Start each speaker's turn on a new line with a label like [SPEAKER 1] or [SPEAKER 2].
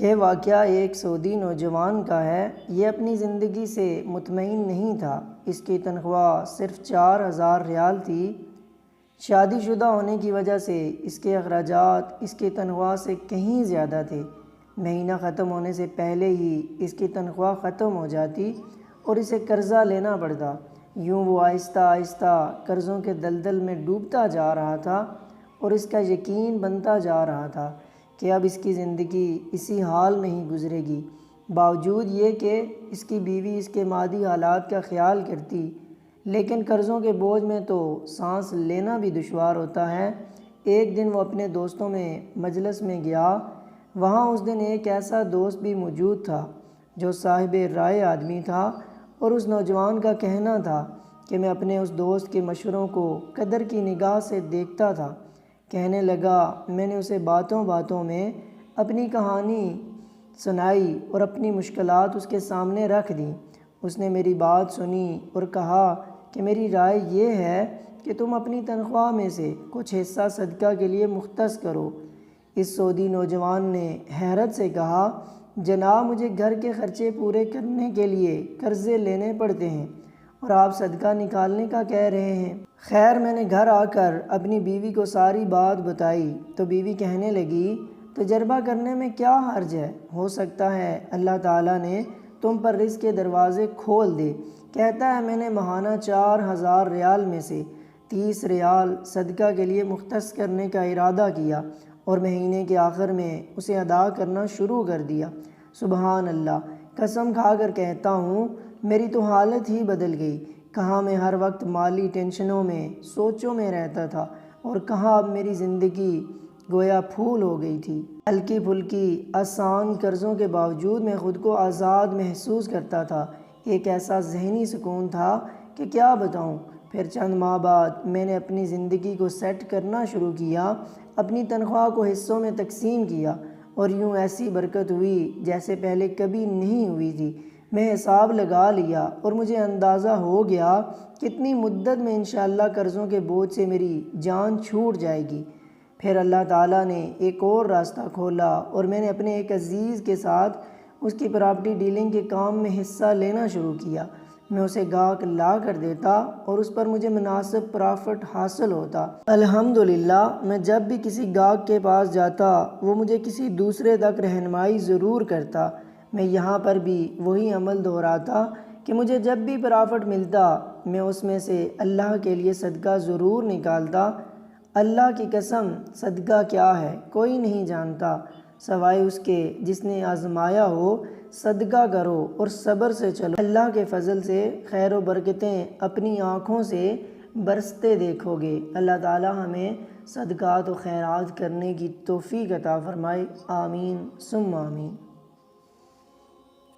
[SPEAKER 1] یہ واقعہ ایک سعودی نوجوان کا ہے۔ یہ اپنی زندگی سے مطمئن نہیں تھا۔ اس کی تنخواہ صرف 4,000 ریال تھی۔ شادی شدہ ہونے کی وجہ سے اس کے اخراجات اس کی تنخواہ سے کہیں زیادہ تھے۔ مہینہ ختم ہونے سے پہلے ہی اس کی تنخواہ ختم ہو جاتی اور اسے قرضہ لینا پڑتا۔ یوں وہ آہستہ آہستہ قرضوں کے دلدل میں ڈوبتا جا رہا تھا اور اس کا یقین بنتا جا رہا تھا کہ اب اس کی زندگی اسی حال میں ہی گزرے گی۔ باوجود یہ کہ اس کی بیوی اس کے مادی حالات کا خیال کرتی، لیکن قرضوں کے بوجھ میں تو سانس لینا بھی دشوار ہوتا ہے۔ ایک دن وہ اپنے دوستوں میں مجلس میں گیا۔ وہاں اس دن ایک ایسا دوست بھی موجود تھا جو صاحب رائے آدمی تھا، اور اس نوجوان کا کہنا تھا کہ میں اپنے اس دوست کے مشوروں کو قدر کی نگاہ سے دیکھتا تھا۔ کہنے لگا، میں نے اسے باتوں باتوں میں اپنی کہانی سنائی اور اپنی مشکلات اس کے سامنے رکھ دیں۔ اس نے میری بات سنی اور کہا کہ میری رائے یہ ہے کہ تم اپنی تنخواہ میں سے کچھ حصہ صدقہ کے لیے مختص کرو۔ اس سعودی نوجوان نے حیرت سے کہا، جناب مجھے گھر کے خرچے پورے کرنے کے لیے قرضے لینے پڑتے ہیں اور آپ صدقہ نکالنے کا کہہ رہے ہیں۔ خیر میں نے گھر آ کر اپنی بیوی کو ساری بات بتائی تو بیوی کہنے لگی، تجربہ کرنے میں کیا حرج ہے، ہو سکتا ہے اللہ تعالیٰ نے تم پر رزق کے دروازے کھول دے۔ کہتا ہے میں نے ماہانہ 4,000 ریال میں سے 30 ریال صدقہ کے لیے مختص کرنے کا ارادہ کیا اور مہینے کے آخر میں اسے ادا کرنا شروع کر دیا۔ سبحان اللہ، قسم کھا کر کہتا ہوں میری تو حالت ہی بدل گئی۔ کہاں میں ہر وقت مالی ٹینشنوں میں سوچوں میں رہتا تھا اور کہاں اب میری زندگی گویا پھول ہو گئی تھی۔ ہلکی پھلکی آسان قرضوں کے باوجود میں خود کو آزاد محسوس کرتا تھا۔ ایک ایسا ذہنی سکون تھا کہ کیا بتاؤں۔ پھر چند ماہ بعد میں نے اپنی زندگی کو سیٹ کرنا شروع کیا، اپنی تنخواہ کو حصوں میں تقسیم کیا اور یوں ایسی برکت ہوئی جیسے پہلے کبھی نہیں ہوئی تھی۔ میں حساب لگا لیا اور مجھے اندازہ ہو گیا کتنی مدت میں انشاءاللہ قرضوں کے بوجھ سے میری جان چھوٹ جائے گی۔ پھر اللہ تعالیٰ نے ایک اور راستہ کھولا اور میں نے اپنے ایک عزیز کے ساتھ اس کی پراپرٹی ڈیلنگ کے کام میں حصہ لینا شروع کیا۔ میں اسے گاہک لا کر دیتا اور اس پر مجھے مناسب پرافٹ حاصل ہوتا۔ الحمدللہ میں جب بھی کسی گاہک کے پاس جاتا وہ مجھے کسی دوسرے تک رہنمائی ضرور کرتا۔ میں یہاں پر بھی وہی عمل دہراتا کہ مجھے جب بھی پرافٹ ملتا میں اس میں سے اللہ کے لیے صدقہ ضرور نکالتا۔ اللہ کی قسم صدقہ کیا ہے کوئی نہیں جانتا سوائے اس کے جس نے آزمایا ہو۔ صدقہ کرو اور صبر سے چلو، اللہ کے فضل سے خیر و برکتیں اپنی آنکھوں سے برستے دیکھو گے۔ اللہ تعالی ہمیں صدقات و خیرات کرنے کی توفیق عطا فرمائے، آمین ثم آمین۔